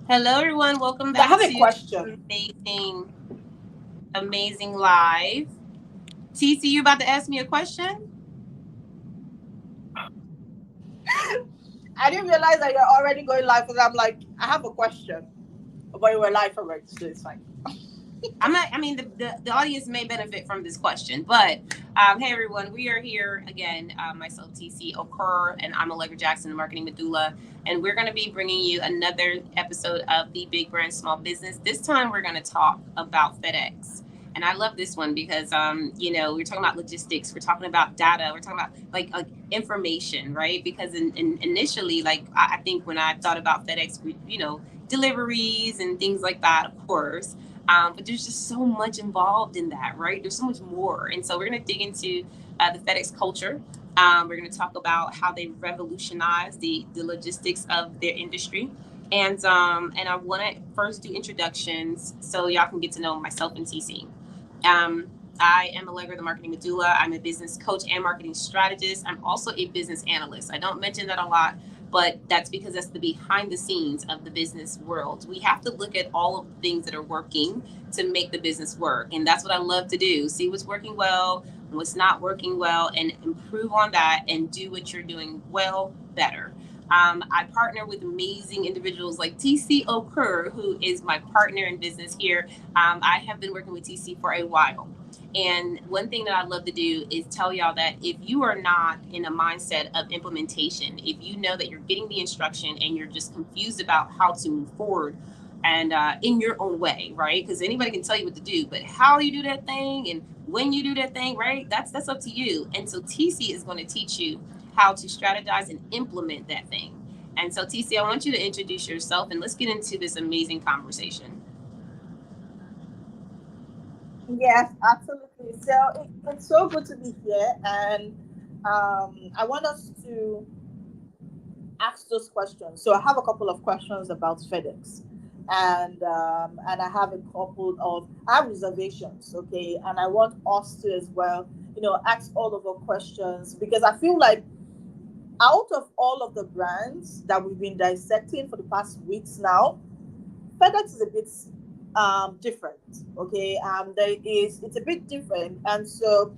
Hello, everyone. Welcome I back have a to question. amazing, amazing live. TeeCee, you about to ask me a question? I didn't realize that you're already going live because I'm like, I have a question. But you were live already, so it's fine. I'm not. I mean, the audience may benefit from this question, but hey, everyone, we are here again. Myself, TeeCee Okore, and I'm Allegra Jackson, the marketing medulla, and we're going to be bringing you another episode of the Big Brand Small Business. This time, we're going to talk about FedEx. And I love this one because, we're talking about logistics, we're talking about data, we're talking about like information, right? Because initially, like I think when I thought about FedEx, deliveries and things like that, of course. But there's just so much involved in that, right? There's so much more. And so we're going to dig into the FedEx culture. We're going to talk about how they revolutionized the logistics of their industry. And I want to first do introductions so y'all can get to know myself and TeeCee. Um, I am Allegra, the marketing medulla. I'm a business coach and marketing strategist. I'm also a business analyst. I don't mention that a lot, but that's because that's the behind the scenes of the business world. We have to look at all of the things that are working to make the business work. And that's what I love to do. See what's working well, what's not working well, and improve on that and do what you're doing well better. I partner with amazing individuals like TeeCee Okore, who is my partner in business here. I have been working with TeeCee for a while. And one thing that I love to do is tell y'all that if you are not in a mindset of implementation, if you know that you're getting the instruction and you're just confused about how to move forward and in your own way, right? Because anybody can tell you what to do, but how you do that thing and when you do that thing, right? That's up to you. And so TeeCee is going to teach you how to strategize and implement that thing. And so TeeCee, I want you to introduce yourself and let's get into this amazing conversation. Yes, absolutely. So it's so good to be here, and I want us to ask those questions. So I have a couple of questions about FedEx, and I have a couple of I have reservations, okay, and I want us to as well, ask all of our questions because I feel like out of all of the brands that we've been dissecting for the past weeks now, FedEx is a bit different. Okay, it's a bit different, and so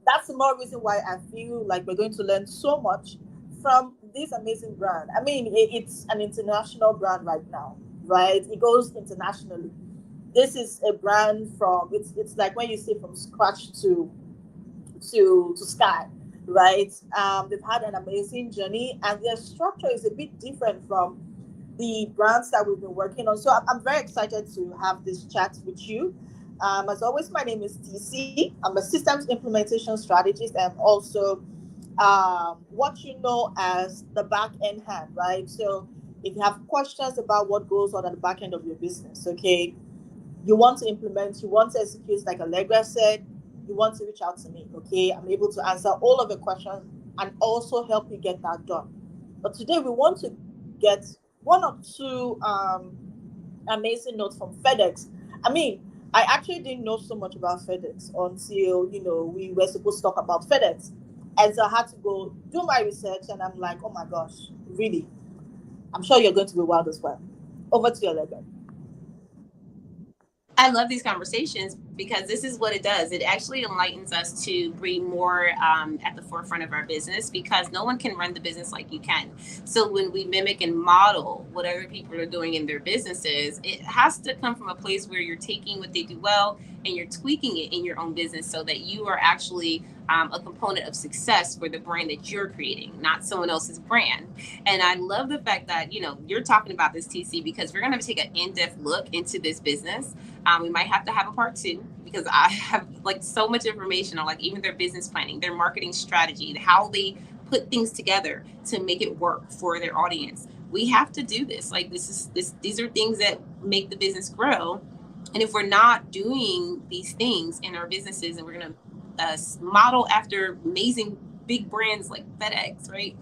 that's the more reason why I feel like we're going to learn so much from this amazing brand. I mean, it's an international brand right now, right? It goes internationally. This is a brand from it's like when you say from scratch to sky, right? They've had an amazing journey, and their structure is a bit different from the brands that we've been working on. So I'm very excited to have this chat with you. As always, my name is TeeCee. I'm a systems implementation strategist and also what you know as the back end hand, right? So if you have questions about what goes on at the back end of your business, okay, you want to implement, you want to execute, like Allegra said, you want to reach out to me, okay? I'm able to answer all of the questions and also help you get that done. But today we want to get one or two amazing notes from FedEx. I mean, I actually didn't know so much about FedEx until, we were supposed to talk about FedEx. And so I had to go do my research and I'm like, oh my gosh, really? I'm sure you're going to be wild as well. Over to you, Allegra. I love these conversations because this is what it does. It actually enlightens us to bring more at the forefront of our business because no one can run the business like you can. So when we mimic and model what other people are doing in their businesses, it has to come from a place where you're taking what they do well and you're tweaking it in your own business so that you are actually a component of success for the brand that you're creating, not someone else's brand. And I love the fact that, you're talking about this, TeeCee, because we're going to take an in-depth look into this business. We might have to have a part two because I have like so much information on like even their business planning, their marketing strategy, how they put things together to make it work for their audience. We have to do this. Like these are things that make the business grow. And if we're not doing these things in our businesses and we're going to model after amazing big brands like FedEx, right?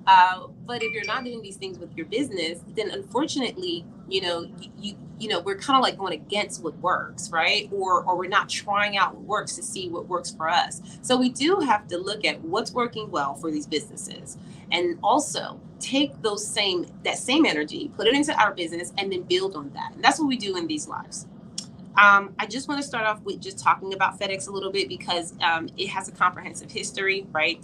But if you're not doing these things with your business, then unfortunately, we're kind of like going against what works, right? Or we're not trying out what works to see what works for us. So we do have to look at what's working well for these businesses, and also take that same energy, put it into our business, and then build on that. And that's what we do in these lives. I just want to start off with just talking about FedEx a little bit, because it has a comprehensive history, right?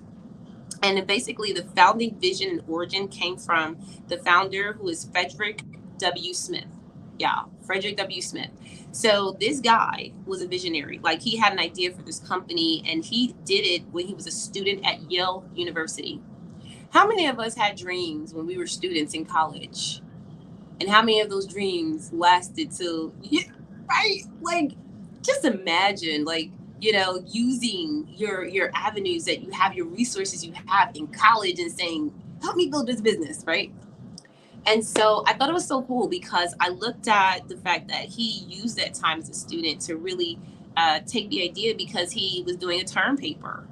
And basically, the founding vision and origin came from the founder, who is Frederick W. Smith. Yeah, Frederick W. Smith. So this guy was a visionary. Like, he had an idea for this company, and he did it when he was a student at Yale University. How many of us had dreams when we were students in college? And how many of those dreams lasted till, right? Like, just imagine, like, using your avenues that you have, your resources you have in college, and saying, help me build this business, right? And so I thought it was so cool, because I looked at the fact that he used that time as a student to really take the idea, because he was doing a term paper.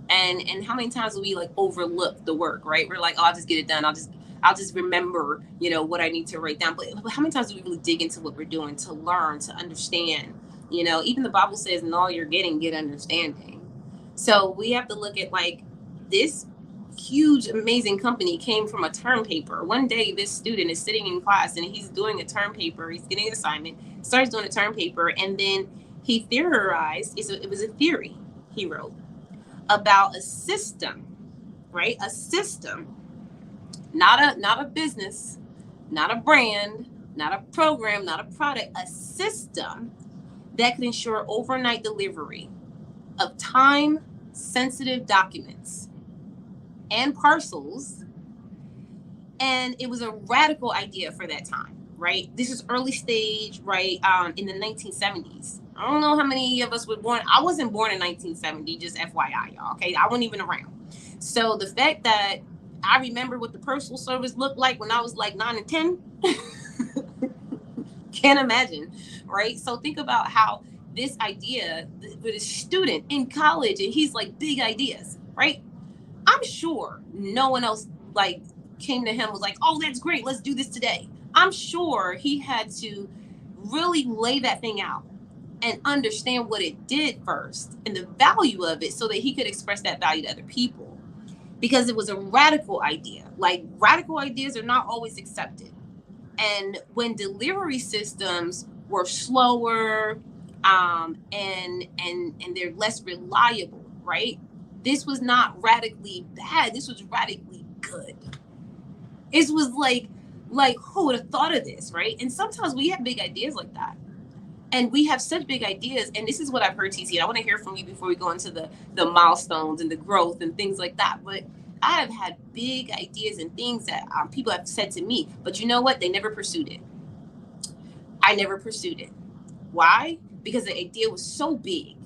And how many times do we like overlook the work, right? We're like, oh, I'll just get it done. I'll just remember, what I need to write down. But how many times do we really dig into what we're doing, to learn, to understand? Even the Bible says, in all you're getting, get understanding. So we have to look at, like, this huge, amazing company came from a term paper. One day, this student is sitting in class, and he's doing a term paper. He's getting an assignment, starts doing a term paper, and then he theorized. It was a theory he wrote about a system, right? A system, not a business, not a brand, not a program, not a product, a system that could ensure overnight delivery of time-sensitive documents and parcels. And it was a radical idea for that time, right? This is early stage, right? In the 1970s. I don't know how many of us were born. I wasn't born in 1970, just FYI, y'all, okay? I wasn't even around. So the fact that I remember what the postal service looked like when I was like 9 and 10, can't imagine, right? So think about how this idea with a student in college, and he's like, big ideas, right? I'm sure no one else like came to him, was like, oh, that's great, let's do this today. I'm sure he had to really lay that thing out and understand what it did first and the value of it, so that he could express that value to other people, because it was a radical idea. Like, radical ideas are not always accepted. And when delivery systems were slower, and they're less reliable, right? This was not radically bad. This was radically good. It was like who would have thought of this, right? And sometimes we have big ideas like that. And we have such big ideas. And this is what I've heard, TeeCee. I want to hear from you before we go into the milestones and the growth and things like that. But I have had big ideas and things that people have said to me, but you know what? They never pursued it. I never pursued it. Why? Because the idea was so big.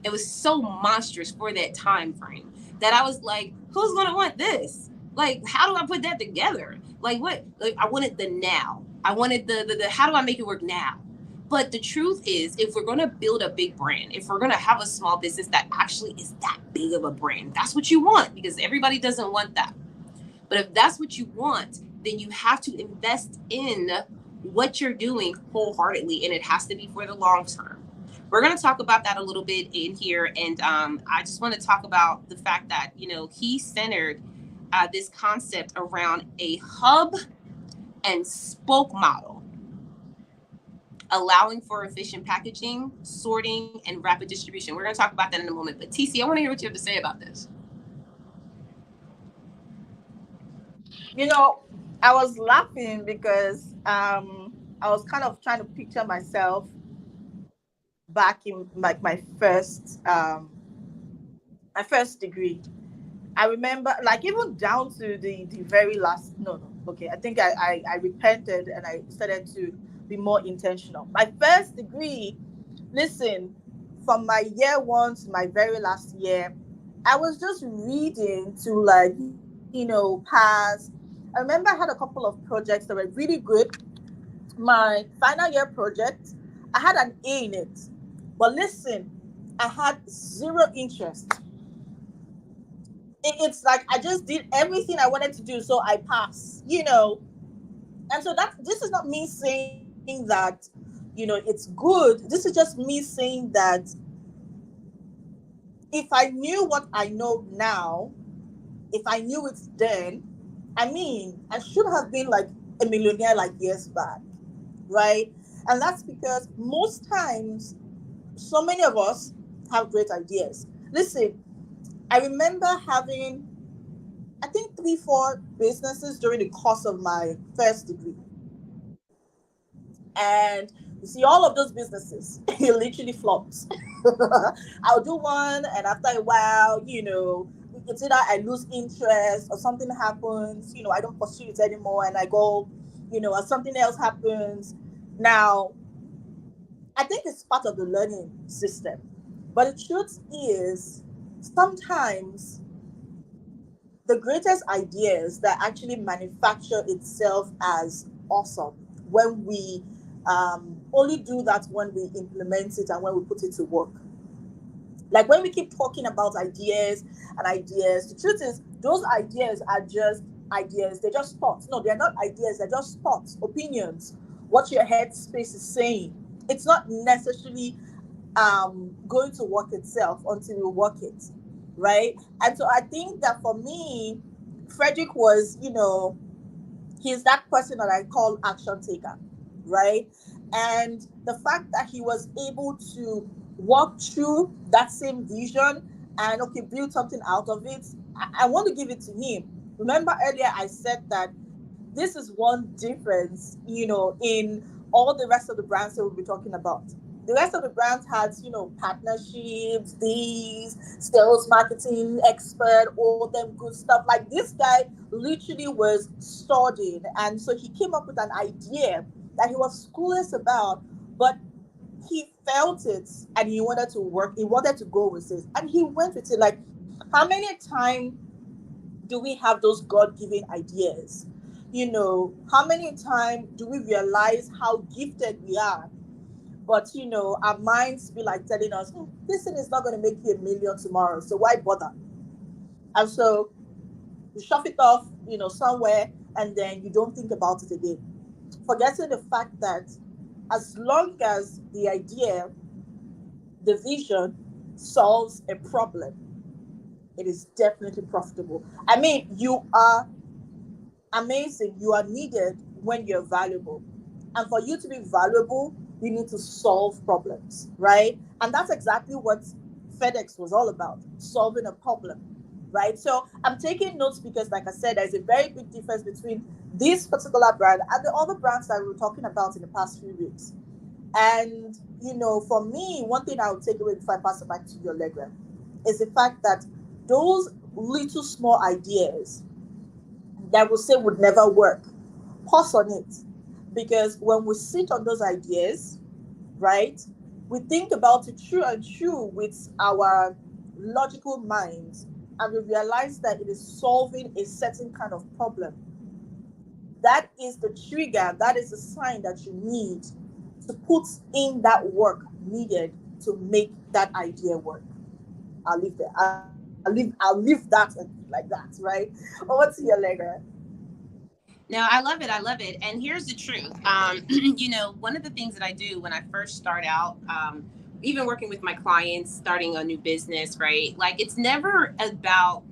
It was so monstrous for that time frame that I was like, who's going to want this? Like, how do I put that together? Like, what? Like, I wanted the now. I wanted the how do I make it work now? But the truth is, if we're going to build a big brand, if we're going to have a small business that actually is that big of a brand, that's what you want, because everybody doesn't want that. But if that's what you want, then you have to invest in what you're doing wholeheartedly, and it has to be for the long term. We're going to talk about that a little bit in here. And I just want to talk about the fact that, he centered this concept around a hub and spoke model, allowing for efficient packaging, sorting, and rapid distribution. We're going to talk about that in a moment. But TeeCee, I want to hear what you have to say about this. I was laughing because I was kind of trying to picture myself back in like my first degree. I remember, like, even down to the very last. No, okay. I think I repented and I started to be more intentional. My first degree, listen, from my year one to my very last year, I was just reading to, like, pass. I remember I had a couple of projects that were really good. My final year project, I had an A in it. But listen, I had zero interest it's like I just did everything I wanted to do, so I pass, you know. And so that this is not me saying that, you know, it's good. This is just me saying that if I knew what I know now, if I knew it then, I mean, I should have been like a millionaire like years back, right? And that's because most times, so many of us have great ideas. Listen, I remember having, I think, three, four businesses during the course of my first degree. And you see, all of those businesses, it literally flops. I'll do one, and after a while, you know, it's either I lose interest or something happens, you know, I don't pursue it anymore, and I go, you know, or something else happens. Now, I think it's part of the learning system. But the truth is, sometimes the greatest ideas that actually manufacture itself as awesome when we only do that when we implement it and when we put it to work. Like when we keep talking about ideas and ideas, the truth is those ideas are just ideas. They're just thoughts. No, they're not ideas. They're just thoughts, opinions, what your head space is saying. It's not necessarily going to work itself until you work it, right? And so I think that for me, Frederick was, you know, he's that person that I call action taker, right? And the fact that he was able to walk through that same vision and okay, build something out of it, I want to give it to him. Remember earlier I said that this is one difference, you know, in all the rest of the brands that we'll be talking about. The rest of the brands had, you know, partnerships, these sales marketing expert, all them good stuff. Like this guy literally was studying. And so he came up with an idea that he was clueless about, but he felt it and he wanted to work, he wanted to go with it. And he went with it. Like, how many times do we have those God-given ideas? You know, how many times do we realize how gifted we are? But you know, our minds be like telling us, this thing is not going to make you a million tomorrow, so why bother? And so you shove it off, you know, somewhere, and then you don't think about it again. Forgetting the fact that as long as the idea, the vision solves a problem, it is definitely profitable. I mean, you are amazing. You are needed when you're valuable. And for you to be valuable, you need to solve problems, right? And that's exactly what FedEx was all about, solving a problem, right? So I'm taking notes because, like I said, there's a very big difference between this particular brand and the other brands that we were talking about in the past few weeks. And, you know, for me, one thing I would take away before I pass it back to you, Allegra, is the fact that those little small ideas that we say would never work, pause on it. Because when we sit on those ideas, right, we think about it true and true with our logical minds, and we realize that it is solving a certain kind of problem. That is the trigger, that is the sign that you need to put in that work needed to make that idea work. I'll leave there. I'll leave that like that, right? Over to you, Allegra. No, I love it. I love it. And here's the truth. You know, one of the things that I do when I first start out, even working with my clients, starting a new business, right? Like, it's never about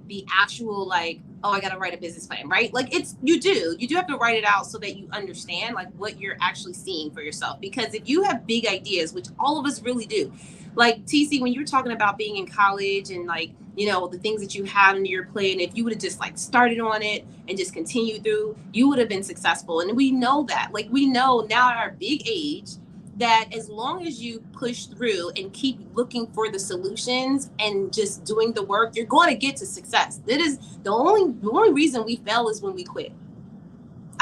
the actual, like, oh, I got to write a business plan, right? Like, you do have to write it out so that you understand like what you're actually seeing for yourself. Because if you have big ideas, which all of us really do, like TeeCee, when you were talking about being in college and like, you know, the things that you had on your plate, and if you would have just like started on it and just continued through, you would have been successful. And we know that, like, we know now at our big age that as long as you push through and keep looking for the solutions and just doing the work, you're going to get to success. That is the only reason we fail is when we quit.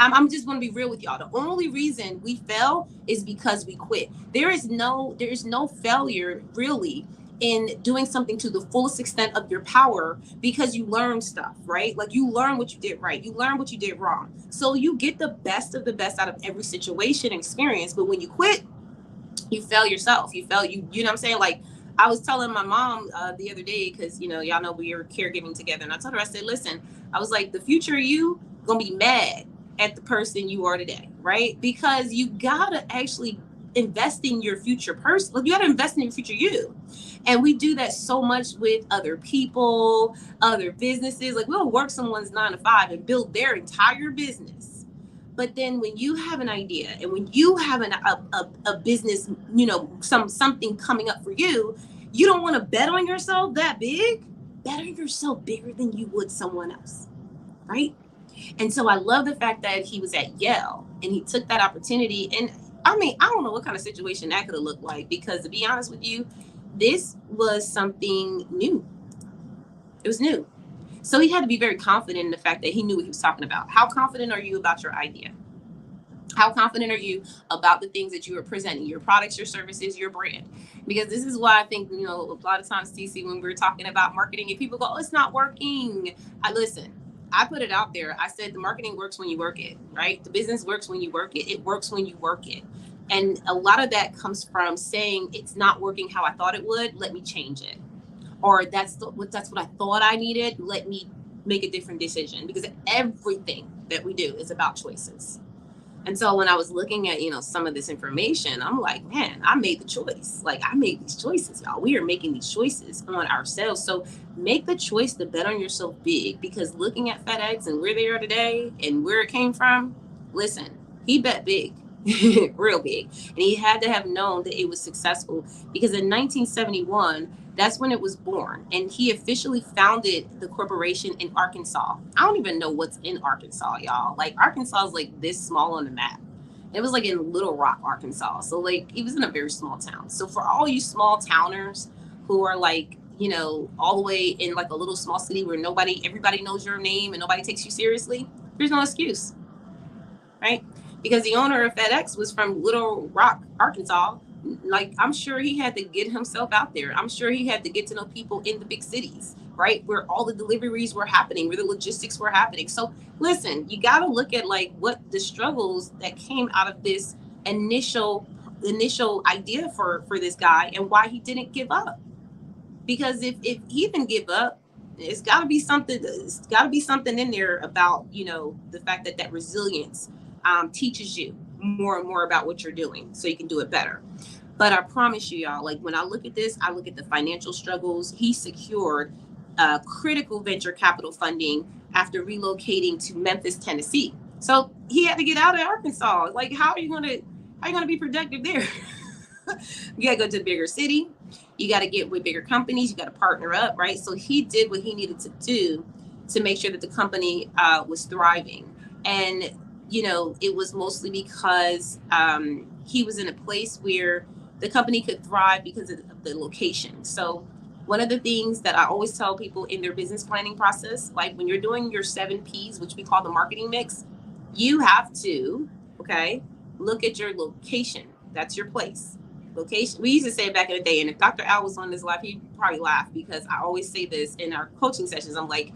I'm just going to be real with y'all. The only reason we fail is because we quit. There is no failure really in doing something to the fullest extent of your power, because you learn stuff, right? Like, you learn what you did right, you learn what you did wrong, so you get the best of the best out of every situation and experience. But when you quit, you fail yourself. You know what I'm saying? Like, I was telling my mom the other day, because, y'all know we were caregiving together. And I told her, I said, listen, I was like, the future of you going to be mad at the person you are today, right? Because you got to actually invest in your future person. Like, you got to invest in your future you. And we do that so much with other people, other businesses. Like, we'll work someone's 9 to 5 and build their entire business. But then when you have an idea and when you have a business, something coming up for you, you don't want to bet on yourself that big. Bet on yourself bigger than you would someone else, right? And so I love the fact that he was at Yale and he took that opportunity. And I mean, I don't know what kind of situation that could have looked like, because to be honest with you, this was something new. It was new. So he had to be very confident in the fact that he knew what he was talking about. How confident are you about your idea? How confident are you about the things that you are presenting, your products, your services, your brand? Because this is why I think, a lot of times, TeeCee, when we're talking about marketing and people go, oh, it's not working. I put it out there. I said the marketing works when you work it, right? The business works when you work it. It works when you work it. And a lot of that comes from saying it's not working how I thought it would. Let me change it. Or that's what I thought I needed. Let me make a different decision, because everything that we do is about choices. And so when I was looking at, some of this information, I'm like, man, I made the choice. Like, I made these choices, y'all. We are making these choices on ourselves. So make the choice to bet on yourself big, because looking at FedEx and where they are today and where it came from, listen, he bet big, real big. And he had to have known that it was successful, because in 1971, that's when it was born. And he officially founded the corporation in Arkansas. I don't even know what's in Arkansas, y'all. Like, Arkansas is like this small on the map. It was like in Little Rock, Arkansas. So like, it was in a very small town. So for all you small towners who are like, all the way in like a little small city where everybody knows your name and nobody takes you seriously, there's no excuse, right? Because the owner of FedEx was from Little Rock, Arkansas. Like, I'm sure he had to get himself out there. I'm sure he had to get to know people in the big cities, right? Where all the deliveries were happening, where the logistics were happening. So listen, you got to look at like what the struggles that came out of this initial idea for this guy, and why he didn't give up. Because if he didn't give up, it's got to be something. It's got to be something in there about, the fact that resilience teaches you more and more about what you're doing, so you can do it better. But I promise you, y'all, like, when I look at this, I look at the financial struggles. He secured critical venture capital funding after relocating to Memphis, Tennessee. So he had to get out of Arkansas. Like, how are you gonna be productive there? You gotta go to a bigger city. You got to get with bigger companies. You got to partner up, right? So he did what he needed to do to make sure that the company was thriving. And, it was mostly because he was in a place where the company could thrive because of the location. So one of the things that I always tell people in their business planning process, like when you're doing your 7 Ps, which we call the marketing mix, you have to, look at your location. That's your place. Location. We used to say it back in the day, and if Dr. Al was on this live, he'd probably laugh, because I always say this in our coaching sessions. I'm like,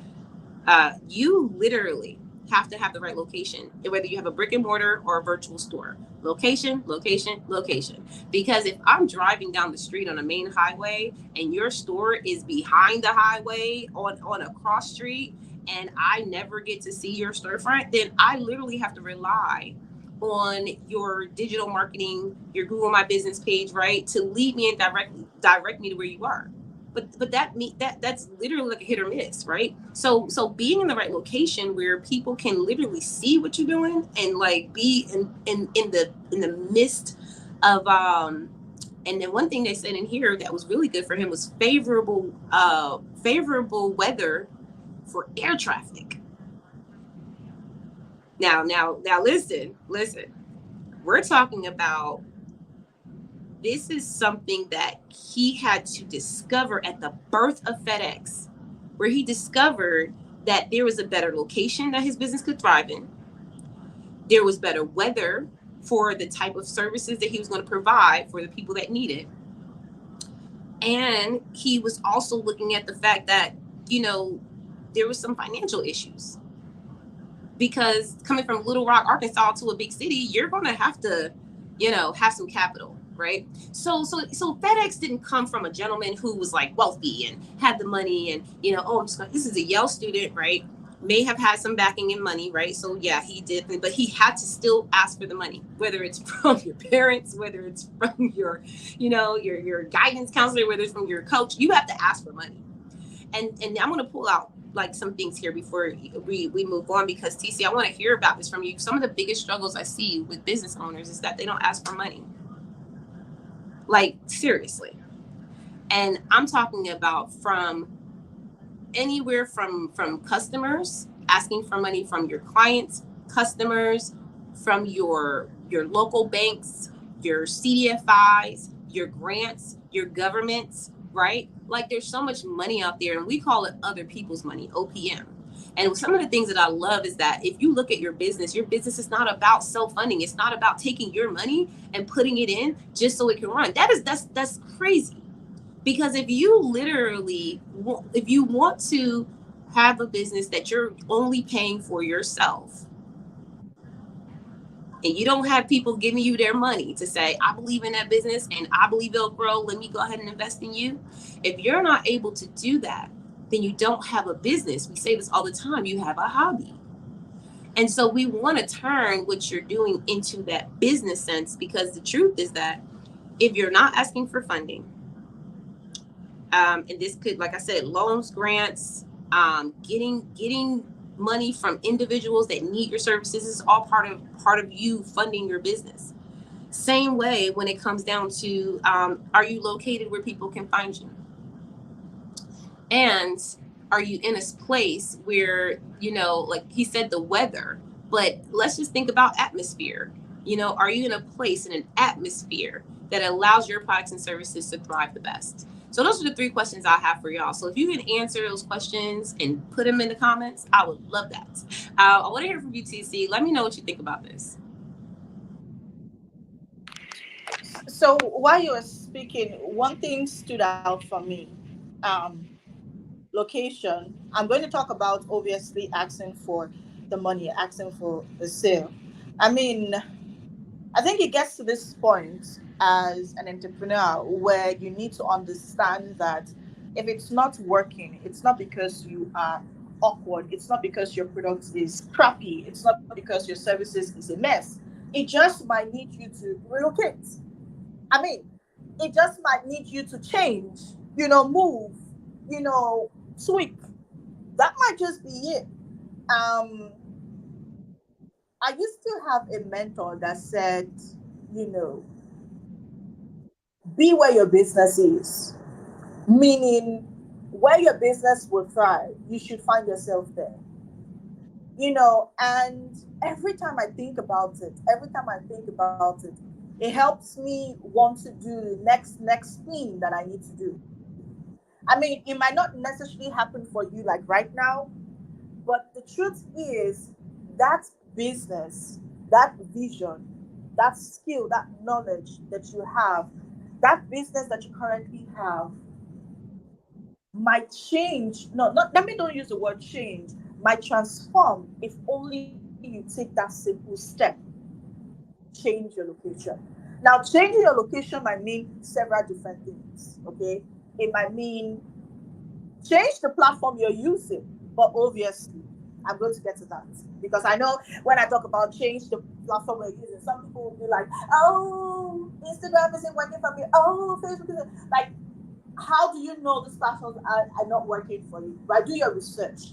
you literally have to have the right location, whether you have a brick and mortar or a virtual store. Location, location, location. Because if I'm driving down the street on a main highway and your store is behind the highway on a cross street, and I never get to see your storefront, then I literally have to rely on your digital marketing, your Google My Business page, right, to lead me and direct me to where you are. But that's literally like a hit or miss, right? So being in the right location where people can literally see what you're doing, and like be in the midst of and then one thing they said in here that was really good for him was favorable weather for air traffic. Now listen. We're talking about, this is something that he had to discover at the birth of FedEx, where he discovered that there was a better location that his business could thrive in. There was better weather for the type of services that he was going to provide for the people that need it. And he was also looking at the fact that, there was some financial issues. Because coming from Little Rock, Arkansas to a big city, you're going to have to, have some capital, right? So FedEx didn't come from a gentleman who was like wealthy and had the money and, oh, this is a Yale student, right? May have had some backing in money, right? So yeah, he did, but he had to still ask for the money, whether it's from your parents, whether it's from your guidance counselor, whether it's from your coach. You have to ask for money. And I'm going to pull out like some things here before we move on, because TeeCee, I want to hear about this from you. Some of the biggest struggles I see with business owners is that they don't ask for money. Like, seriously. And I'm talking about from anywhere from customers, asking for money from your clients, customers, from your local banks, your CDFIs, your grants, your governments, right? Like, there's so much money out there, and we call it other people's money, OPM. And some of the things that I love is that if you look at your business is not about self-funding. It's not about taking your money and putting it in just so it can run. That's crazy. Because if you want to have a business that you're only paying for yourself, and you don't have people giving you their money to say, I believe in that business and I believe it'll grow, let me go ahead and invest in you. If you're not able to do that, then you don't have a business. We say this all the time, you have a hobby. And so we want to turn what you're doing into that business sense, because the truth is that if you're not asking for funding, and this could, like I said, loans, grants, getting money from individuals that need your services, is all part of you funding your business. Same way when it comes down to, are you located where people can find you? And are you in a place where, like he said, the weather, but let's just think about atmosphere. Are you in a place, in an atmosphere that allows your products and services to thrive the best? So those are the 3 questions I have for y'all. So if you can answer those questions and put them in the comments, I would love that. I want to hear from you, TeeCee. Let me know what you think about this. So while you were speaking, one thing stood out for me. Location. I'm going to talk about, obviously, asking for the money, asking for the sale. I mean, I think it gets to this point as an entrepreneur where you need to understand that if it's not working, it's not because you are awkward, it's not because your product is crappy, it's not because your services is a mess. It just might need you to relocate. I mean, it just might need you to change, move, tweak. That might just be it. Um, I used to have a mentor that said, you know, be where your business is, meaning where your business will thrive, you should find yourself there. And every time I think about it, it helps me want to do the next thing that I need to do. I mean, it might not necessarily happen for you like right now, but the truth is that business, that vision, that skill, that knowledge that you have, that business that you currently have might change. No, not let me don't use the word change, might transform if only you take that simple step. Change your location. Now, changing your location might mean several different things. Okay. It might mean change the platform you're using, but obviously, I'm going to get to that because I know when I talk about change the platform we're using, some people will be like, "Oh, Instagram isn't working for me. Oh, Facebook isn't." Like, how do you know these platforms are not working for you? Right? Do your research.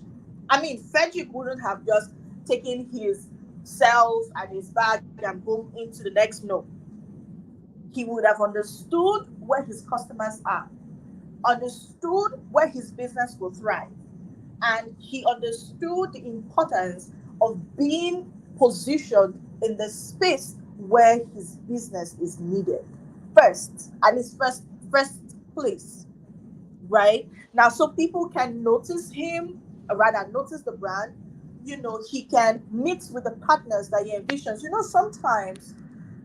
I mean, Frederick wouldn't have just taken his cells and his bag and boom into the next. No, he would have understood where his customers are, understood where his business will thrive, and he understood the importance of being positioned in the space where his business is needed first, at his first place, right? Now, so people can notice him, or rather notice the brand. He can meet with the partners that he envisions. Sometimes,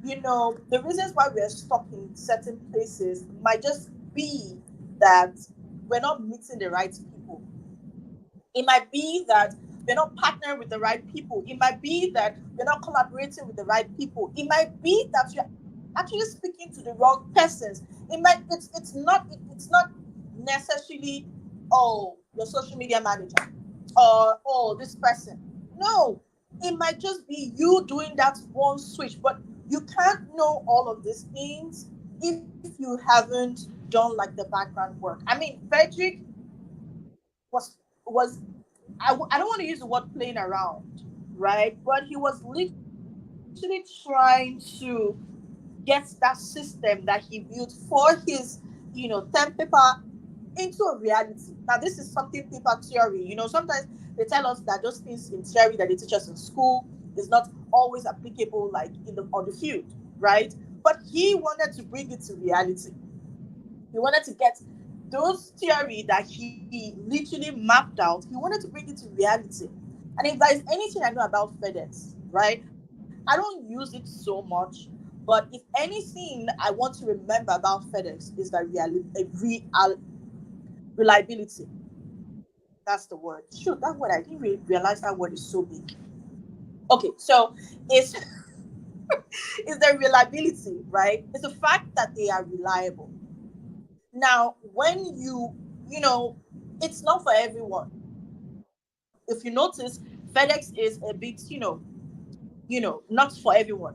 the reasons why we're stuck in certain places might just be that we're not meeting the right people. It might be that we're not partnering with the right people. It might be that we're not collaborating with the right people. It might be that you're actually speaking to the wrong persons. It's not necessarily, oh, your social media manager, or oh, this person. No, it might just be you doing that one switch, but you can't know all of these things if you haven't done like the background work. I mean, Frederick was was I don't want to use the word playing around, right? But he was literally trying to get that system that he built for his, term paper into a reality. Now, this is something paper theory. Sometimes they tell us that those things in theory that they teach us in school is not always applicable, like on the field, right? But he wanted to bring it to reality. He wanted to get those theory that he literally mapped out. He wanted to bring it to reality. And if there is anything I know about FedEx, right? I don't use it so much, but if anything I want to remember about FedEx is that reliability. That's the word. Shoot, that word, I didn't really realize that word is so big. Okay, so it's it's the reliability, right? It's the fact that they are reliable. Now, when it's not for everyone. If you notice, FedEx is a bit, not for everyone,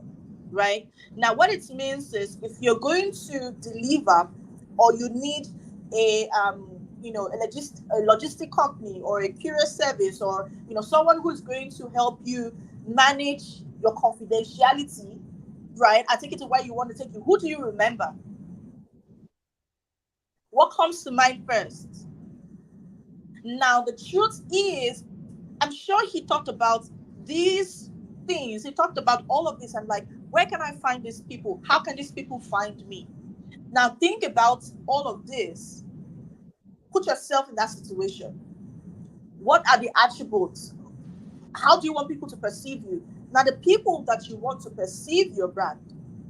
right? Now, what it means is if you're going to deliver, or you need a logistic company or a courier service, or someone who's going to help you manage your confidentiality, right? And take it to where you want to take you. Who do you remember? What comes to mind first? Now, the truth is, I'm sure he talked about these things. He talked about all of this. And like, where can I find these people? How can these people find me? Now, think about all of this. Put yourself in that situation. What are the attributes? How do you want people to perceive you? Now, the people that you want to perceive your brand,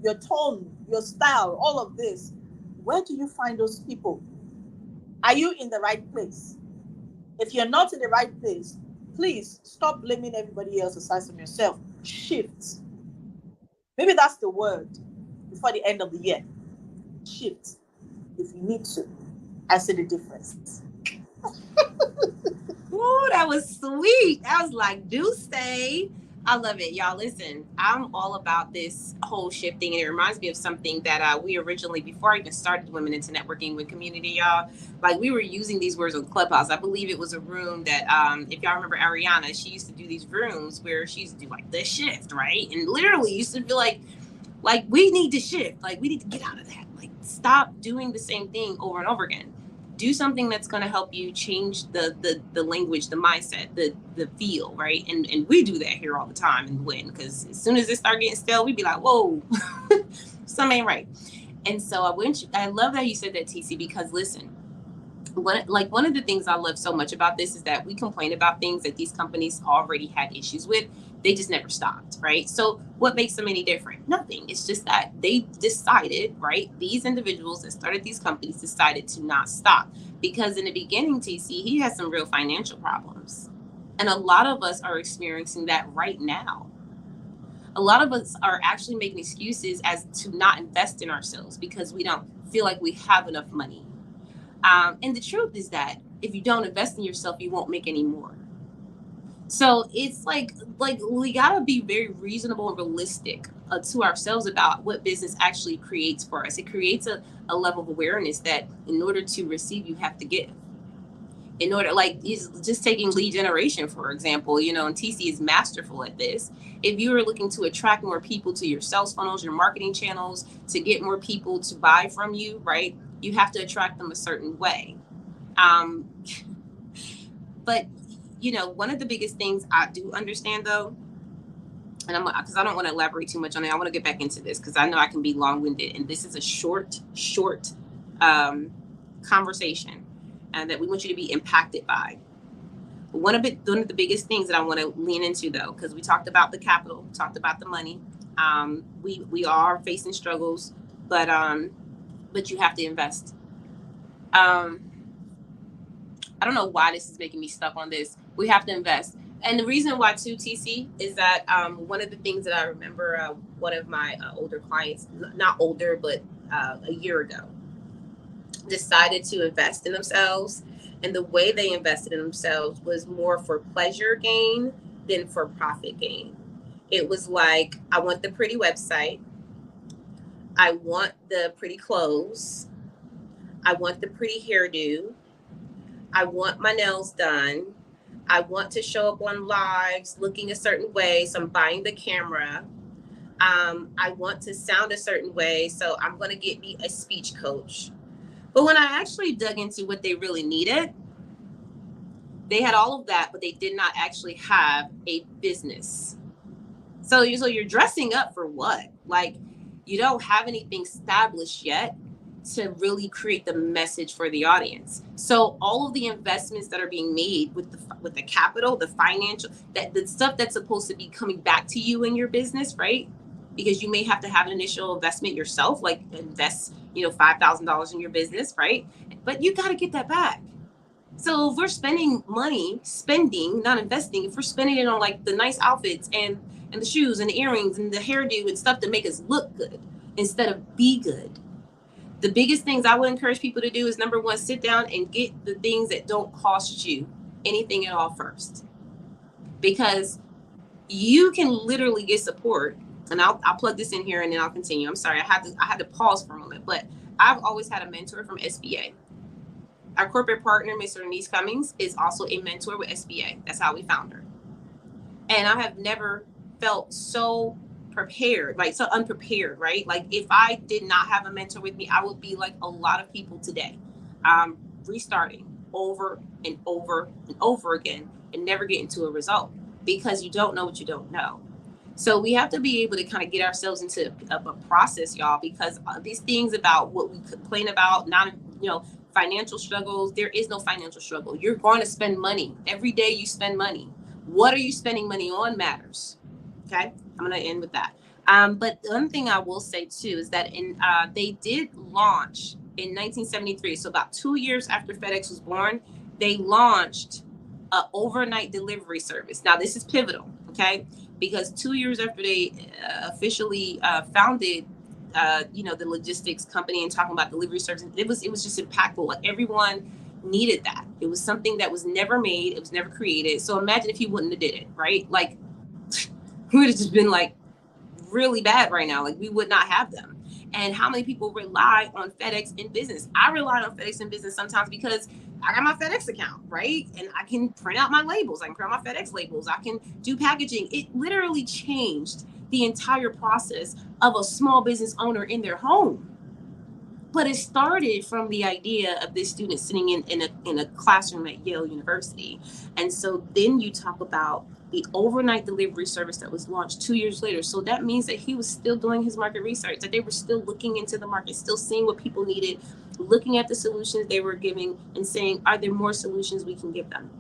your tone, your style, all of this, where do you find those people? Are you in the right place? If you're not in the right place, please stop blaming everybody else aside from yourself. Shift. Maybe that's the word before the end of the year. Shift if you need to. I see the difference. Ooh, that was sweet. I was like, do stay. I love it. Y'all, listen, I'm all about this whole shifting. And it reminds me of something that we originally, before I even started Women into Networking with Community, y'all, like we were using these words on Clubhouse. I believe it was a room that, if y'all remember Ariana, she used to do these rooms where she used to do like the shift, right? And literally used to feel like we need to shift. Like we need to get out of that. Like stop doing the same thing over and over again. Do something that's going to help you change the language, the mindset, the feel, right? And we do that here all the time and win, because as soon as it start getting stale, we be like, whoa, something ain't right. And so I love that you said that, TeeCee, because listen, one of the things I love so much about this is that we complain about things that these companies already had issues with. They just never stopped, right? So what makes them any different? Nothing. It's just that they decided, right? These individuals that started these companies decided to not stop, because in the beginning, TeeCee, he had some real financial problems. And a lot of us are experiencing that right now. A lot of us are actually making excuses as to not invest in ourselves because we don't feel like we have enough money. And the truth is that if you don't invest in yourself, you won't make any more. So it's like we gotta be very reasonable and realistic to ourselves about what business actually creates for us. It creates a level of awareness that in order to receive, you have to give. In order, like, is just taking lead generation, for example, and TeeCee is masterful at this. If you are looking to attract more people to your sales funnels, your marketing channels, to get more people to buy from you, right? You have to attract them a certain way. Um, but one of the biggest things I do understand, though, and because I don't want to elaborate too much on it, I want to get back into this because I know I can be long-winded, and this is a short conversation, and that we want you to be impacted by. One of the biggest things that I want to lean into, though, because we talked about the capital, talked about the money. We are facing struggles, but you have to invest. I don't know why this is making me stuck on this. We have to invest. And the reason why too, TeeCee, is that one of the things that I remember, one of my older clients, not older, but a year ago, decided to invest in themselves. And the way they invested in themselves was more for pleasure gain than for profit gain. It was like, I want the pretty website. I want the pretty clothes. I want the pretty hairdo. I want my nails done. I want to show up on lives looking a certain way, so I'm buying the camera. I want to sound a certain way, so I'm going to get me a speech coach. But when I actually dug into what they really needed, they had all of that, but they did not actually have a business. So you're dressing up for what? Like, you don't have anything established yet to really create the message for the audience. So all of the investments that are being made with the capital, the financial, that the stuff that's supposed to be coming back to you in your business, right? Because you may have to have an initial investment yourself, like invest, $5,000 in your business, right? But you got to get that back. So if we're spending, not investing, if we're spending it on like the nice outfits and the shoes and the earrings and the hairdo and stuff to make us look good instead of be good. The biggest things I would encourage people to do is, number one, sit down and get the things that don't cost you anything at all first. Because you can literally get support. And I'll plug this in here and then I'll continue. I'm sorry, I had to pause for a moment, but I've always had a mentor from SBA. Our corporate partner, Mr. Denise Cummings, is also a mentor with SBA. That's how we found her. And I have never felt so prepared, like so unprepared, right? Like if I did not have a mentor with me, I would be like a lot of people today, restarting over and over and over again and never getting to a result because you don't know what you don't know. So we have to be able to kind of get ourselves into a process, y'all, because these things about what we complain about, not, financial struggles, there is no financial struggle. You're going to spend money. Every day you spend money. What are you spending money on matters. Okay, I'm going to end with that. But the other thing I will say too is that they did launch in 1973. So about 2 years after FedEx was born, they launched an overnight delivery service. Now this is pivotal, okay? Because 2 years after they officially founded, the logistics company and talking about delivery service, it was just impactful. Like everyone needed that. It was something that was never made. It was never created. So imagine if he wouldn't have did it, right? Like we would have just been like really bad right now. Like we would not have them. And how many people rely on FedEx in business? I rely on FedEx in business sometimes because I got my FedEx account, right? And I can print out my labels. I can print out my FedEx labels. I can do packaging. It literally changed the entire process of a small business owner in their home. But it started from the idea of this student sitting in a classroom at Yale University. And so then you talk about the overnight delivery service that was launched 2 years later. So that means that he was still doing his market research, that they were still looking into the market, still seeing what people needed, looking at the solutions they were giving and saying, are there more solutions we can give them?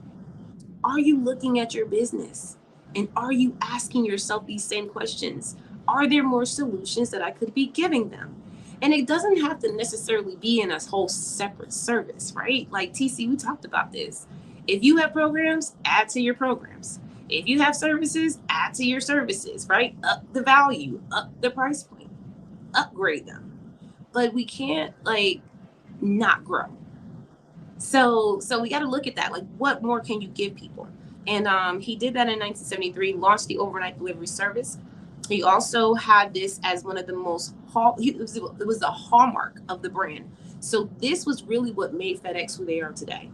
Are you looking at your business? And are you asking yourself these same questions? Are there more solutions that I could be giving them? And it doesn't have to necessarily be in a whole separate service, right? Like TeeCee, we talked about this. If you have programs, add to your programs. If you have services, add to your services, right? Up the value, up the price point, upgrade them. But we can't not grow. So we got to look at that. Like, what more can you give people? And he did that in 1973, launched the overnight delivery service. He also had this as one of the most, it was the hallmark of the brand. So this was really what made FedEx who they are today.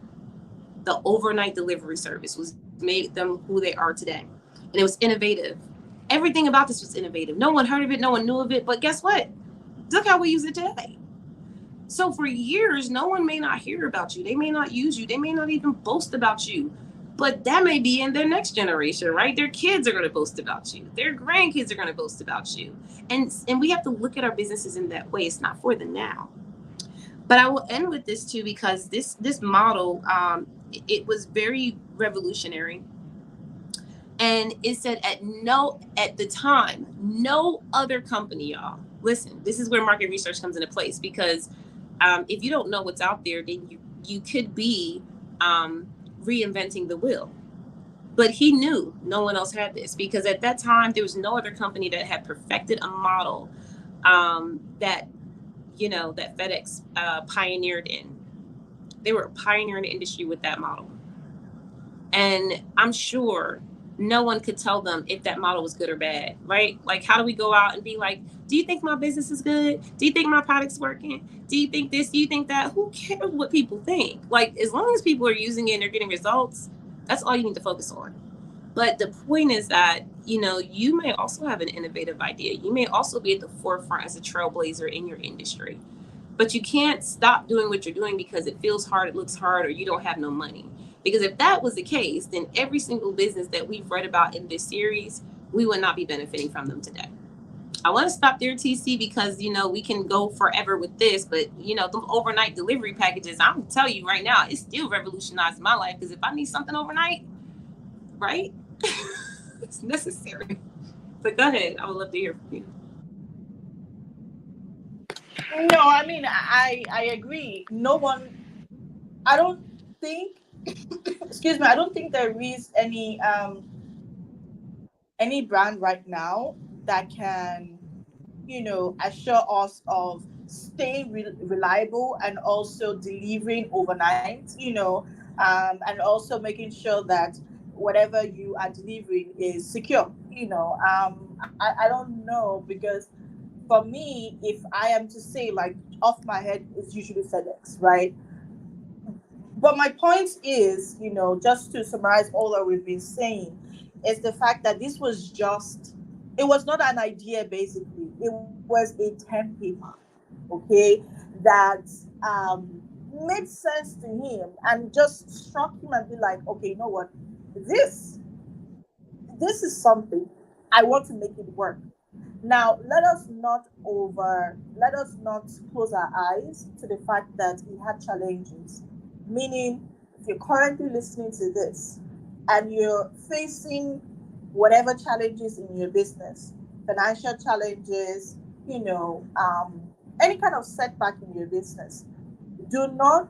The overnight delivery service made them who they are today. And it was innovative. Everything about this was innovative. No one heard of it. No one knew of it. But guess what? Look how we use it today. So for years, no one may not hear about you. They may not use you. They may not even boast about you. But that may be in their next generation, right? Their kids are going to boast about you. Their grandkids are going to boast about you. And we have to look at our businesses in that way. It's not for the now. But I will end with this too, because this model, it was very revolutionary. And it said at the time, no other company, y'all. Listen, this is where market research comes into place, because if you don't know what's out there, then you could be reinventing the wheel. But he knew no one else had this, because at that time there was no other company that had perfected a model that, that FedEx pioneered in. They were pioneering the industry with that model. And I'm sure no one could tell them if that model was good or bad, right? Like, how do we go out and be like, do you think my business is good? Do you think my product's working? Do you think this? Do you think that? Who cares what people think? Like, as long as people are using it and they're getting results, that's all you need to focus on. But the point is that, you may also have an innovative idea. You may also be at the forefront as a trailblazer in your industry. But you can't stop doing what you're doing because it feels hard, it looks hard, or you don't have no money. Because if that was the case, then every single business that we've read about in this series, we would not be benefiting from them today. I want to stop there, TeeCee, because, we can go forever with this, but, the overnight delivery packages, I'm going to tell you right now, it's still revolutionized my life, because if I need something overnight, right, it's necessary. But go ahead. I would love to hear from you. No, I mean, I agree. No one, I don't think, excuse me, I don't think there is any brand right now that can, assure us of staying reliable and also delivering overnight, and also making sure that whatever you are delivering is secure. I don't know, because for me, if I am to say, like, off my head, it's usually FedEx, right? But my point is, just to summarize all that we've been saying, is the fact that it was not an idea, basically. It was a template, okay, that made sense to him and just struck him and be like, okay, you know what? This, this is something. I want to make it work. Now, let us not close our eyes to the fact that he had challenges. Meaning, if you're currently listening to this and you're facing whatever challenges in your business, financial challenges, any kind of setback in your business, do not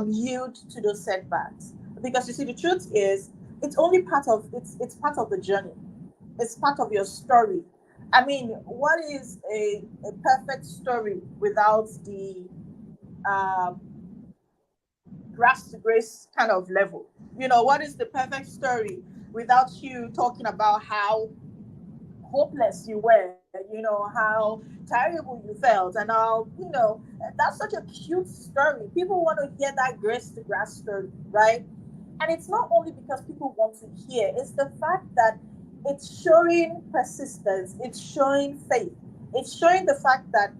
yield to those setbacks. Because you see, the truth is, it's part of the journey. It's part of your story. I mean, what is a perfect story without the um, grass to grace kind of level? What is the perfect story without you talking about how hopeless you were, how terrible you felt, and how, that's such a cute story. People want to hear that grace to grass story, right? And it's not only because people want to hear, it's the fact that it's showing persistence, it's showing faith, it's showing the fact that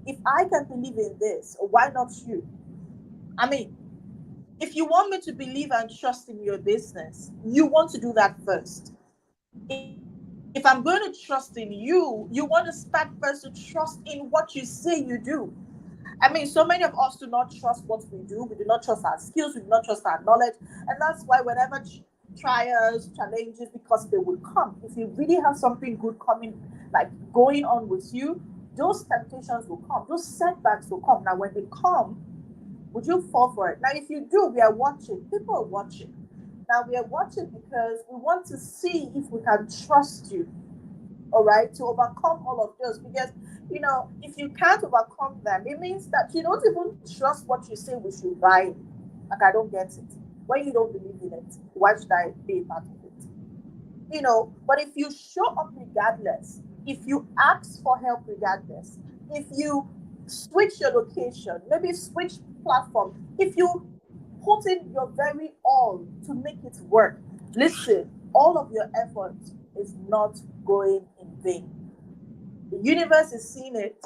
if I can believe in this, why not you? I mean, if you want me to believe and trust in your business, you want to do that first. If I'm going to trust in you want to start first to trust in what you say you do. I mean, so many of us do not trust what we do. We do not trust our skills. We do not trust our knowledge. And that's why whenever trials, challenges, because they will come. If you really have something good coming, like going on with you, those temptations will come. Those setbacks will come. Now, when they come, would you fall for it? Now, if you do, we are watching. People are watching. Now, we are watching because we want to see if we can trust you, all right, to overcome all of those. Because, if you can't overcome them, it means that you don't even trust what you say we should buy. Like, I don't get it. When you don't believe in it, why should I be a part of it? But if you show up regardless, if you ask for help regardless, if you switch your location, maybe switch platform, if you put in your very all to make it work, listen, all of your effort is not going in vain. The universe is seeing it,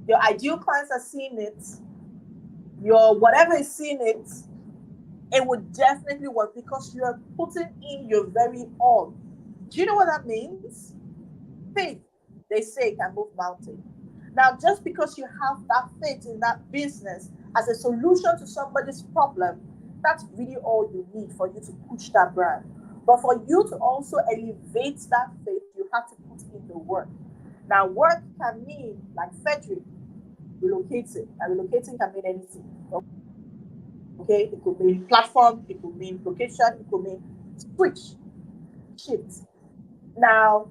your ideal clients are seeing it, your whatever is seeing it. It would definitely work because you are putting in your very all. Do you know what that means? Faith, they say, can move mountains. Now, just because you have that faith in that business as a solution to somebody's problem, that's really all you need for you to push that brand. But for you to also elevate that faith, you have to put in the work. Now, work can mean, like Frederick, relocating. And relocating can mean anything. Okay? Okay, it could mean platform, it could mean location, it could mean switch, shift. Now,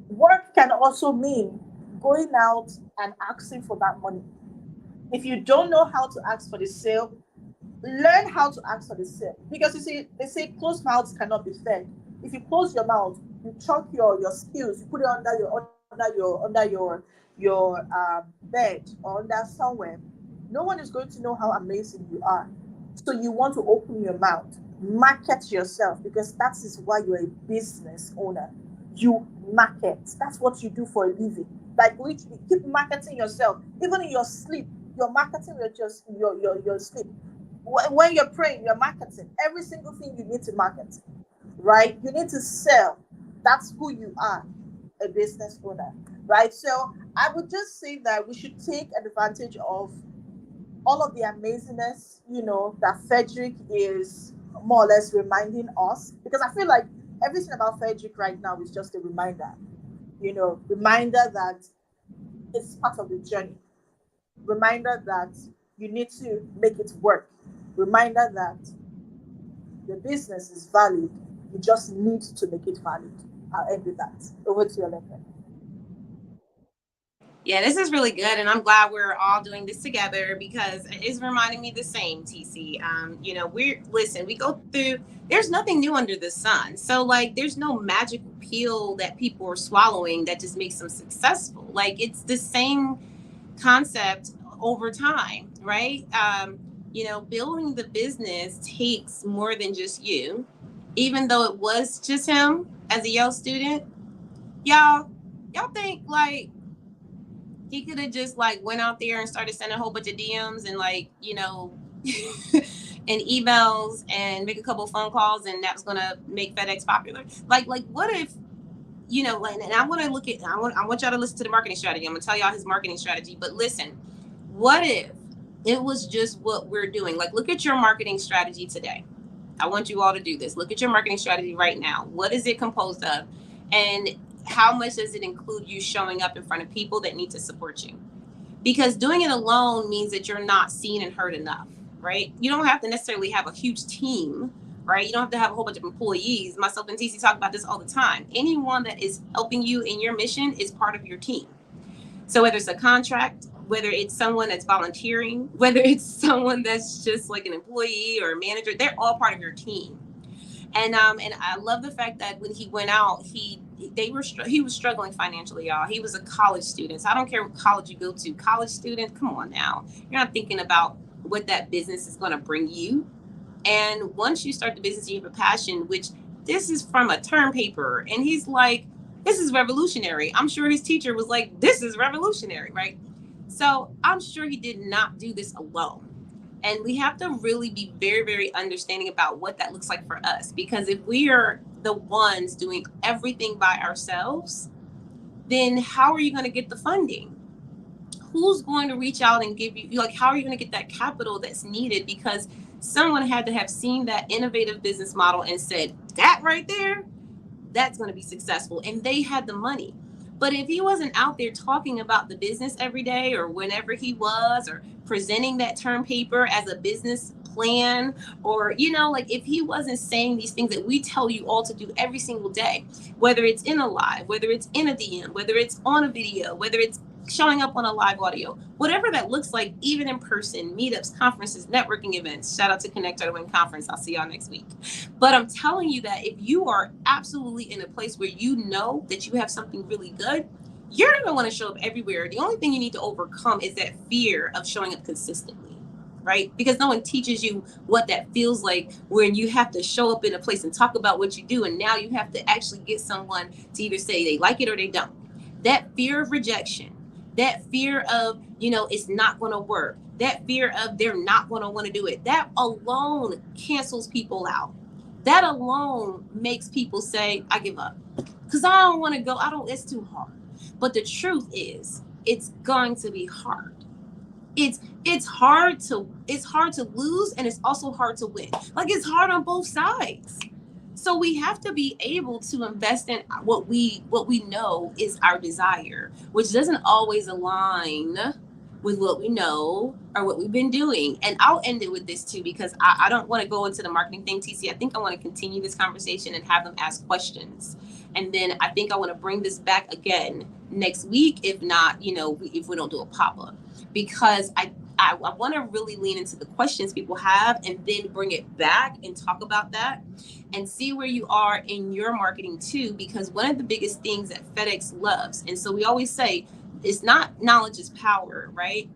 work can also mean going out and asking for that money. If you don't know how to ask for the sale, learn how to ask for the sale. Because you see, they say closed mouths cannot be fed. If you close your mouth, you chuck your skills, you put it under your bed or under somewhere. No one is going to know how amazing you are. So you want to open your mouth, market yourself, because that is why you're a business owner. You market. That's what you do for a living. Like literally, keep marketing yourself. Even in your sleep, you're marketing your sleep. When you're praying, you're marketing. Every single thing you need to market, right? You need to sell. That's who you are, a business owner, right? So I would just say that we should take advantage of all of the amazingness, that Frederick is more or less reminding us. Because I feel like everything about Frederick right now is just a reminder, reminder that it's part of the journey, reminder that you need to make it work, reminder that the business is valid. You just need to make it valid. I'll end with that. Over to you, Allegra. Yeah, this is really good, and I'm glad we're all doing this together because it's reminding me the same, TC. We go through. There's nothing new under the sun, so like, there's no magical pill that people are swallowing that just makes them successful. Like, it's the same concept over time, right? Building the business takes more than just you, even though it was just him as a Yale student. Y'all think like he could have just like went out there and started sending a whole bunch of DMs and and emails and make a couple of phone calls and that was gonna make FedEx popular? Like what if and I want to look at I want y'all to listen to the marketing strategy. I'm gonna tell y'all his marketing strategy, but listen, what if it was just what we're doing? Like, look at your marketing strategy today. I want you all to do this. Look at your marketing strategy right now. What is it composed of? And how much does it include you showing up in front of people that need to support you? Because doing it alone means that you're not seen and heard enough, right? You don't have to necessarily have a huge team, right? You don't have to have a whole bunch of employees. Myself and TeeCee talk about this all the time. Anyone that is helping you in your mission is part of your team. So whether it's a contract, whether it's someone that's volunteering, whether it's someone that's just like an employee or a manager, they're all part of your team. And I love the fact that when he went out, he was struggling financially, y'all. He was a college student. So I don't care what college you go to. College student, come on now. You're not thinking about what that business is going to bring you. And once you start the business, you have a passion, which this is from a term paper. And he's like, this is revolutionary. I'm sure his teacher was like, this is revolutionary, right? So I'm sure he did not do this alone. And we have to really be very, very understanding about what that looks like for us. Because if we are the ones doing everything by ourselves, then how are you going to get the funding? Who's going to reach out and give you, like, how are you going to get that capital that's needed? Because someone had to have seen that innovative business model and said, that right there, that's going to be successful. And they had the money. But if he wasn't out there talking about the business every day or whenever he was, or presenting that term paper as a business plan, or, if he wasn't saying these things that we tell you all to do every single day, whether it's in a live, whether it's in a DM, whether it's on a video, whether it's showing up on a live audio, whatever that looks like, even in person, meetups, conferences, networking events. Shout out to Connect to Win Conference. I'll see y'all next week. But I'm telling you that if you are absolutely in a place where you know that you have something really good, you're going to want to show up everywhere. The only thing you need to overcome is that fear of showing up consistently, right? Because no one teaches you what that feels like when you have to show up in a place and talk about what you do. And now you have to actually get someone to either say they like it or they don't. That fear of rejection, that fear of, it's not going to work, that fear of they're not going to want to do it, that alone cancels people out. That alone makes people say, I give up. Because I don't want to go. It's too hard. But the truth is, it's going to be hard. It's hard to lose, and it's also hard to win. Like, it's hard on both sides. So we have to be able to invest in what we know is our desire, which doesn't always align with what we know or what we've been doing. And I'll end it with this too, because I don't want to go into the marketing thing, TeeCee. I think I want to continue this conversation and have them ask questions. And then I think I want to bring this back again next week, if not, if we don't do a pop-up, because I want to really lean into the questions people have and then bring it back and talk about that and see where you are in your marketing too, because one of the biggest things that FedEx loves, and so we always say, it's not knowledge is power, right?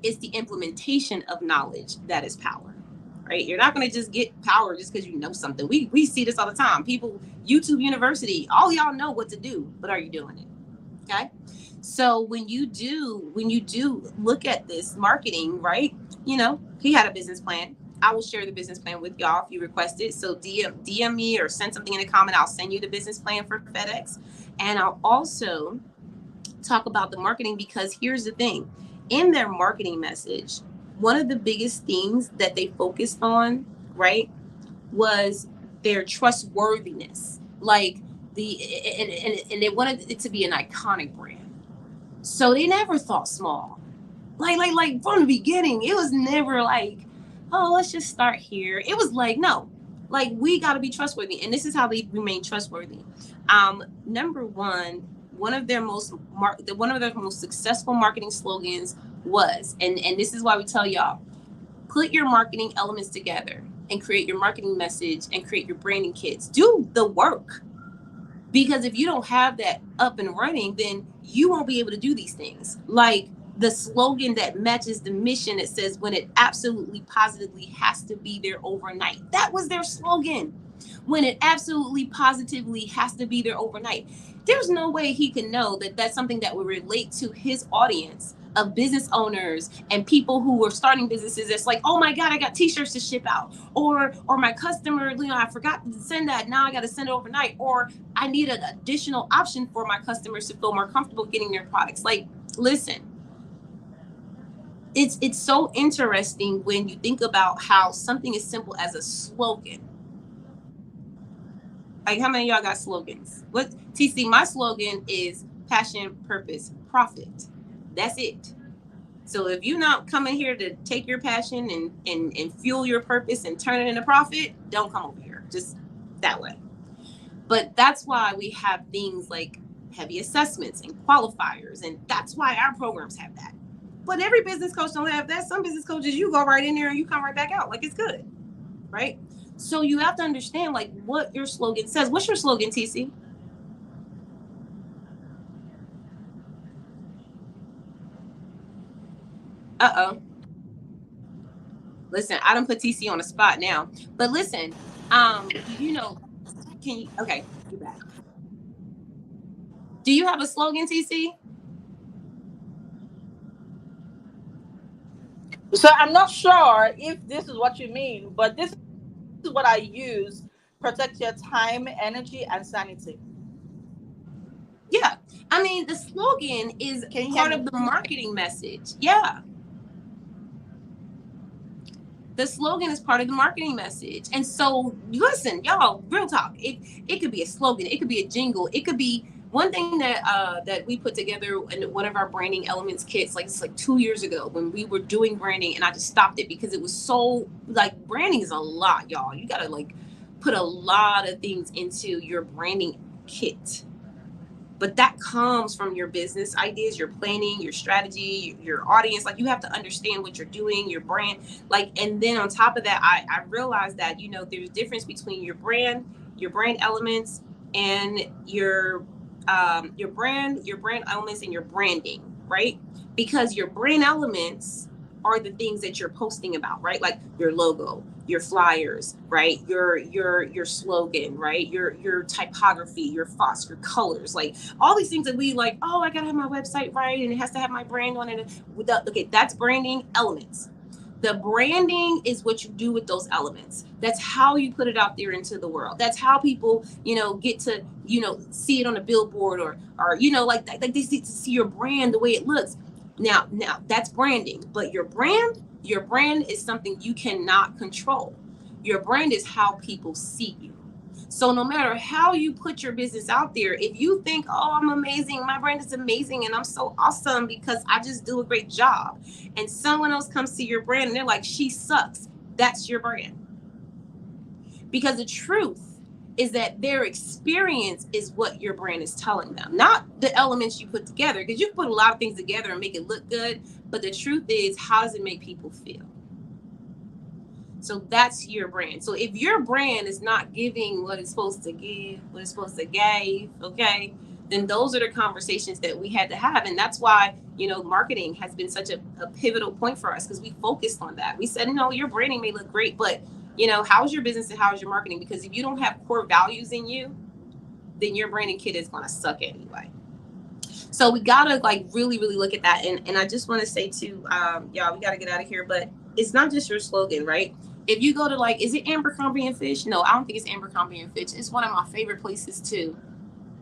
It's the implementation of knowledge that is power, right? You're not going to just get power just because you know something. We see this all the time. People, YouTube University, all y'all know what to do, but are you doing it? Okay. So when you do look at this marketing, right? He had a business plan. I will share the business plan with y'all if you request it. So DM me or send something in a comment. I'll send you the business plan for FedEx. And I'll also talk about the marketing, because here's the thing. In their marketing message, one of the biggest things that they focused on, right, was their trustworthiness. Like and they wanted it to be an iconic brand. So they never thought small. Like from the beginning, it was never like, oh, let's just start here. It was like, no, like we got to be trustworthy. And this is how they remain trustworthy. Number one of their most successful marketing slogans was, and this is why we tell y'all, put your marketing elements together and create your marketing message and create your branding kits. Do the work. Because if you don't have that up and running, then you won't be able to do these things. Like the slogan that matches the mission that says, when it absolutely positively has to be there overnight. That was their slogan. When it absolutely positively has to be there overnight. There's no way he can know that that's something that would relate to his audience of business owners and people who are starting businesses. It's like, oh my God, I got t-shirts to ship out, or my customer, I forgot to send that. Now I got to send it overnight, or I need an additional option for my customers to feel more comfortable getting their products. Like, listen, it's so interesting when you think about how something as simple as a slogan. Like, how many of y'all got slogans? What, TeeCee, my slogan is passion, purpose, profit. That's it. So if you're not coming here to take your passion and fuel your purpose and turn it into profit, don't come over here. Just that way. But that's why we have things like heavy assessments and qualifiers. And that's why our programs have that. But every business coach don't have that. Some business coaches, you go right in there and you come right back out. Like, it's good. Right? So you have to understand, like, what your slogan says. What's your slogan, TeeCee? Listen, I don't put TeeCee on the spot now. But listen, can you, okay, you back. Do you have a slogan, TeeCee? So I'm not sure if this is what you mean, but this is what I use: protect your time, energy, and sanity. Yeah. I mean, the slogan is part of the marketing message. Yeah. The slogan is part of the marketing message. And so, listen, y'all, real talk. It could be a slogan. It could be a jingle. It could be one thing that we put together in one of our branding elements kits, like it's like 2 years ago when we were doing branding, and I just stopped it because it was so, like, branding is a lot, y'all. You got to like put a lot of things into your branding kit. But that comes from your business ideas, your planning, your strategy, your audience. Like, you have to understand what you're doing, your brand. Like, and then on top of that, I realized that, there's a difference between your brand elements, and your brand elements and your branding, right? Because your brand elements are the things that you're posting about, right? Like your logo, your flyers, right? Your slogan, right? Your typography, your fonts, your colors, like all these things that we like, oh, I gotta have my website right, and it has to have my brand on it. Okay, that's branding elements. The branding is what you do with those elements. That's how you put it out there into the world. That's how people, get to, see it on a billboard or like they see your brand, the way it looks. Now that's branding, but your brand is something you cannot control. Your brand is how people see you. So no matter how you put your business out there, if you think, oh, I'm amazing, my brand is amazing, and I'm so awesome because I just do a great job, and someone else comes to your brand and they're like, she sucks, that's your brand. Because the truth is that their experience is what your brand is telling them, not the elements you put together, because you can put a lot of things together and make it look good, but the truth is, how does it make people feel? So that's your brand. So if your brand is not giving what it's supposed to give, what it's supposed to give, okay, then those are the conversations that we had to have. And that's why, marketing has been such a pivotal point for us, because we focused on that. We said, no, your branding may look great, but, how's your business and how's your marketing? Because if you don't have core values in you, then your branding kit is going to suck anyway. So we got to really, really look at that. And I just want to say too, y'all, we got to get out of here, but it's not just your slogan, right? If you go to is it Abercrombie and Fitch? No, I don't think it's Abercrombie and Fitch. It's one of my favorite places too.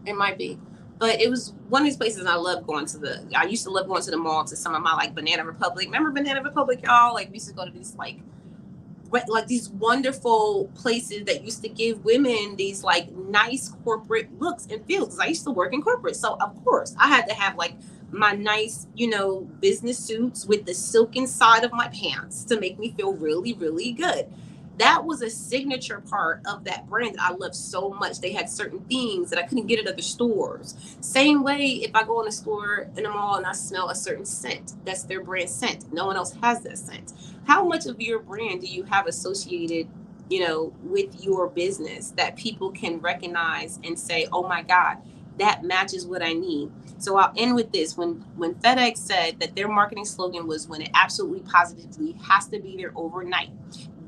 It might be, but it was one of these places I love going to. I used to love going to the mall to some of my Banana Republic. Remember Banana Republic, y'all? We used to go to these these wonderful places that used to give women these nice corporate looks and feels. Because I used to work in corporate, so of course I had to have my nice, business suits with the silk inside of my pants to make me feel really, really good. That was a signature part of that brand that I love so much. They had certain things that I couldn't get at other stores. Same way, if I go in a store in a mall and I smell a certain scent, that's their brand scent. No one else has that scent. How much of your brand do you have associated, with your business that people can recognize and say, oh my God, that matches what I need? So I'll end with this. When FedEx said that their marketing slogan was, when it absolutely positively has to be there overnight,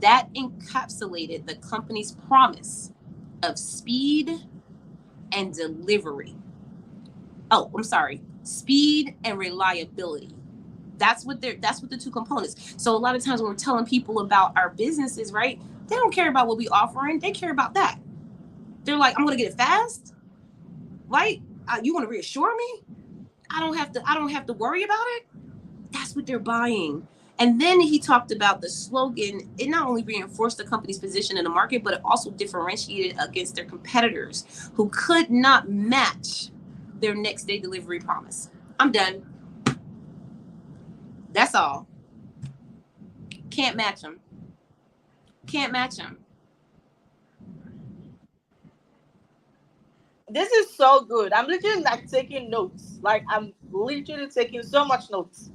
that encapsulated the company's promise of speed and delivery. Oh, I'm sorry. Speed and reliability. That's what the two components. So a lot of times when we're telling people about our businesses, right, they don't care about what we offering. They care about that. They're like, I'm going to get it fast. Right? You want to reassure me? I don't have to worry about it. That's what they're buying. And then he talked about the slogan. It not only reinforced the company's position in the market, but it also differentiated against their competitors who could not match their next day delivery promise. I'm done. That's all. Can't match them. Can't match them. This is so good. I'm literally taking notes. I'm literally taking so much notes.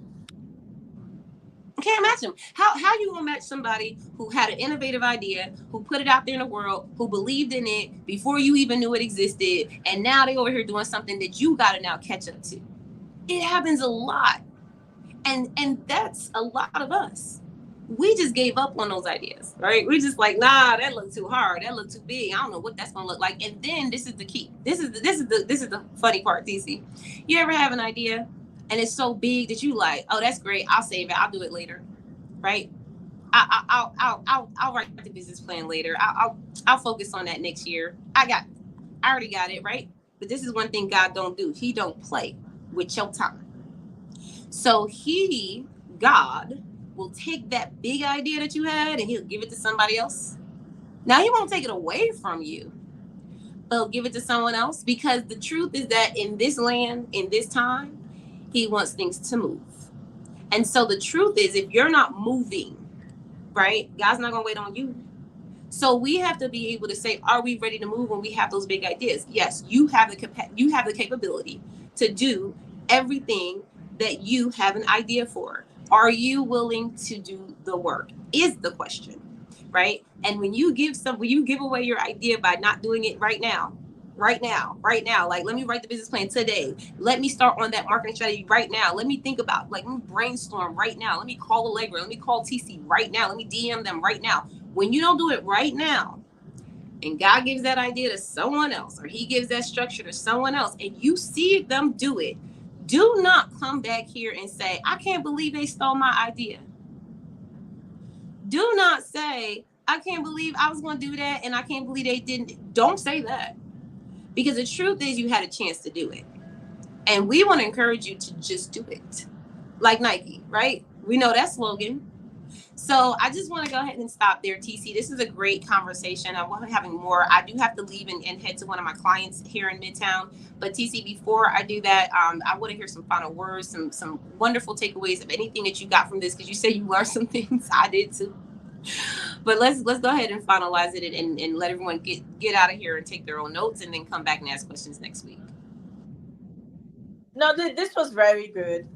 Can't match them. How you gonna match somebody who had an innovative idea, who put it out there in the world, who believed in it before you even knew it existed, and now they over here doing something that you gotta now catch up to? It happens a lot, and that's a lot of us. We just gave up on those ideas, right? We're just nah, that looked too hard, that looked too big, I don't know what that's gonna look like. And then this is the key. This is the funny part, TeeCee. You ever have an idea and it's so big that you oh, that's great, I'll save it, I'll do it later, right? I'll write the business plan later. I'll focus on that next year. I already got it, right? But this is one thing God don't do. He don't play with your time. So God will take that big idea that you had and he'll give it to somebody else. Now he won't take it away from you, but he'll give it to someone else, because the truth is that in this land, in this time, he wants things to move. And so the truth is, if you're not moving, right, God's not going to wait on you. So we have to be able to say, are we ready to move when we have those big ideas? Yes, you have the capability to do everything that you have an idea for. Are you willing to do the work is the question, right? And when you give away your idea by not doing it right now, let me write the business plan today. Let me start on that marketing strategy right now. Let me think about, let me brainstorm right now. Let me call Allegra. Let me call TeeCee right now. Let me DM them right now. When you don't do it right now, and God gives that idea to someone else, or he gives that structure to someone else, and you see them do it, do not come back here and say, I can't believe they stole my idea. Do not say, I can't believe I was going to do that and I can't believe they didn't. Don't say that. Because the truth is, you had a chance to do it. And we want to encourage you to just do it. Like Nike, right? We know that slogan. So I just want to go ahead and stop there, TC. This is a great conversation. I want to having more. I do have to leave and head to one of my clients here in Midtown. But TC, before I do that, I want to hear some final words, some wonderful takeaways of anything that you got from this, because you said you learned some things. I did too. But let's go ahead and finalize it and let everyone get out of here and take their own notes and then come back and ask questions next week. No, this was very good.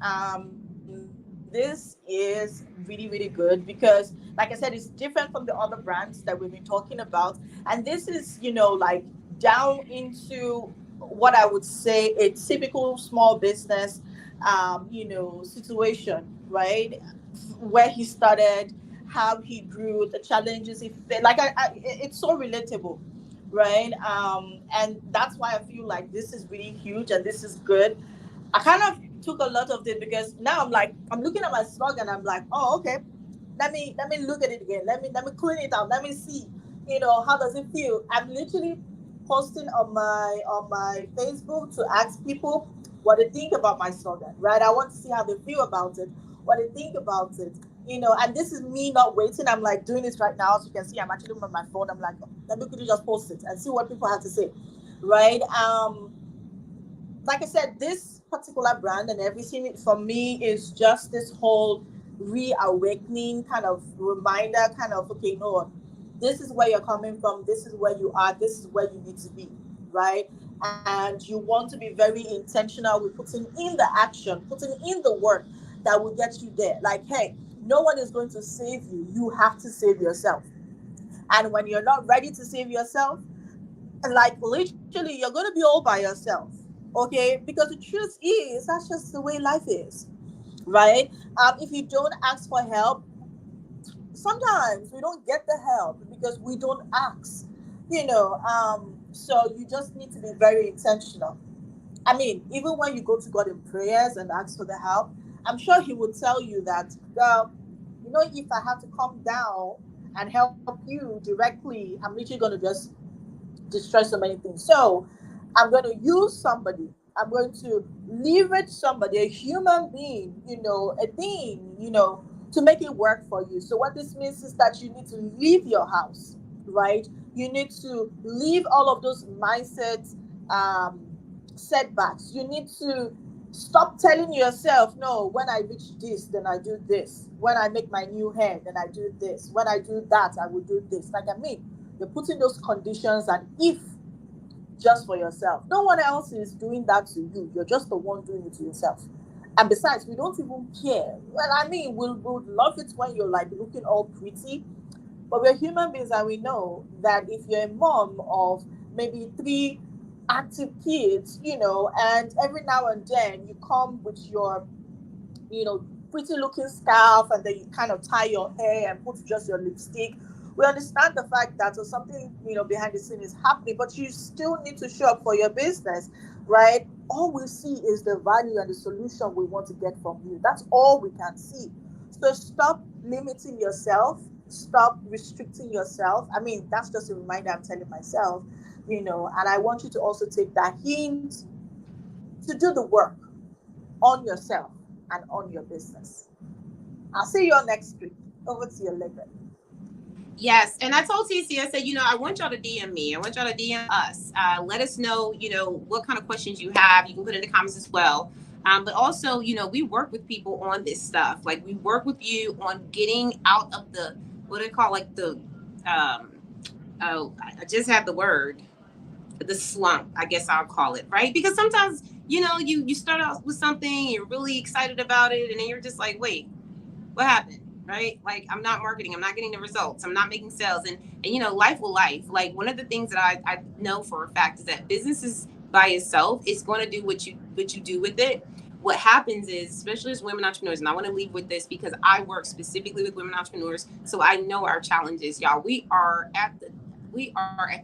This is really, really good because, like I said, it's different from the other brands that we've been talking about. And this is, like down into what I would say a typical small business, situation, right? Where he started, how he grew, the challenges he faced. Like, it's so relatable, right? And that's why I feel like this is really huge and this is good. I kind of took a lot of it because now I'm looking at my slogan. I'm like, oh, okay. Let me look at it again. Let me clean it out. Let me see, how does it feel? I'm literally posting on my Facebook to ask people what they think about my slogan. Right? I want to see how they feel about it, what they think about it. And this is me not waiting. I'm like doing this right now, as you can see. I'm actually on my phone. I'm like, let me quickly just post it and see what people have to say. Right? Like I said, this particular brand and everything for me is just this whole reawakening kind of reminder, kind of, okay, no, this is where you're coming from, this is where you are, this is where you need to be, right? And you want to be very intentional with putting in the action, putting in the work that will get you there. Like, hey, no one is going to save you. You have to save yourself. And when you're not ready to save yourself, like literally you're going to be all by yourself, okay, because the truth is that's just the way life is, right? If you don't ask for help, sometimes we don't get the help because we don't ask, so you just need to be very intentional. I mean, even when you go to God in prayers and ask for the help, I'm sure he will tell you that, if I have to come down and help you directly, I'm literally going to just destroy so many things. So I'm going to use somebody. I'm going to leverage somebody, a human being, a thing, to make it work for you. So what this means is that you need to leave your house, right? You need to leave all of those mindset um, setbacks. You need to stop telling yourself, no, when I reach this, then I do this. When I make my new hair, then I do this. When I do that, I will do this. Like, I mean, you're putting those conditions and if just for yourself. No one else is doing that to you. You're just the one doing it to yourself. And besides, we don't even care. Well, I mean, we'll love it when you're like looking all pretty, but we're human beings and we know that if you're a mom of maybe three active kids, and every now and then you come with your, pretty looking scarf and then you kind of tie your hair and put just your lipstick. We understand the fact that or something, behind the scene is happening, but you still need to show up for your business, right? All we see is the value and the solution we want to get from you. That's all we can see. So stop limiting yourself, stop restricting yourself. I mean, that's just a reminder I'm telling myself, and I want you to also take that hint to do the work on yourself and on your business. I'll see you all next week. Over to you, Allegra. Yes, and I told TC, I said, I want y'all to DM me. I want y'all to DM us. Let us know, what kind of questions you have. You can put in the comments as well. But also, we work with people on this stuff. Like we work with you on getting out of the what do they call like the oh, I just had the word, the slump, I guess I'll call it, right? Because sometimes, you start out with something, you're really excited about it, and then you're just like, wait, what happened? Right? Like I'm not marketing, I'm not getting the results, I'm not making sales, and life will life. Like one of the things that I know for a fact is that businesses by itself is going to do what you do with it. What happens is, especially as women entrepreneurs, and I want to leave with this because I work specifically with women entrepreneurs, so I know our challenges, y'all. We are at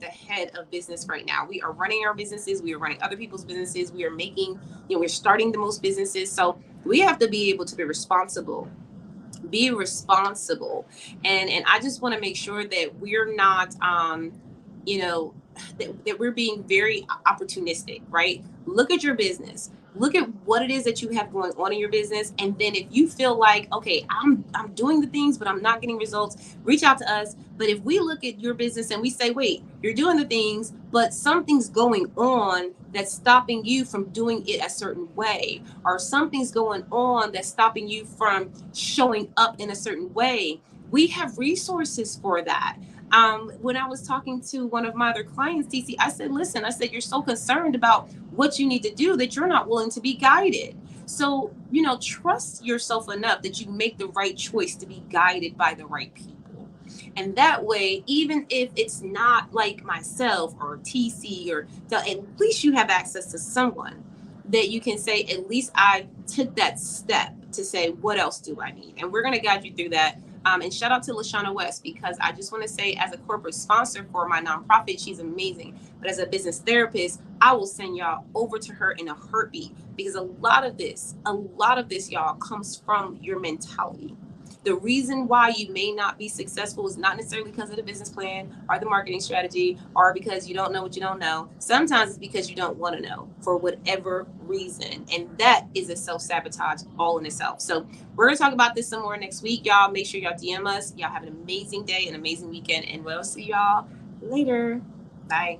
the head of business right now. We are running our businesses. We are running other people's businesses. We are making, we're starting the most businesses. So we have to be able to be responsible, and I just want to make sure that we're not you know that we're being very opportunistic, right? Look at your business, look at what it is that you have going on in your business. And then if you feel like, okay, I'm doing the things, but I'm not getting results, reach out to us. But if we look at your business and we say, wait, you're doing the things, but something's going on that's stopping you from doing it a certain way, or something's going on that's stopping you from showing up in a certain way, we have resources for that. When I was talking to one of my other clients, TeeCee, I said, listen, I said, you're so concerned about what you need to do that you're not willing to be guided. So, trust yourself enough that you make the right choice to be guided by the right people. And that way, even if it's not like myself or TeeCee, at least you have access to someone that you can say, at least I took that step to say, what else do I need? And we're going to guide you through that. And shout out to LaShauna West, because I just want to say, as a corporate sponsor for my nonprofit, she's amazing. But as a business therapist, I will send y'all over to her in a heartbeat, because a lot of this, y'all, comes from your mentality. The reason why you may not be successful is not necessarily because of the business plan or the marketing strategy, or because you don't know what you don't know. Sometimes it's because you don't want to know for whatever reason. And that is a self-sabotage all in itself. So we're going to talk about this some more next week. Y'all make sure y'all DM us. Y'all have an amazing day, an amazing weekend, and we'll see y'all later. Bye.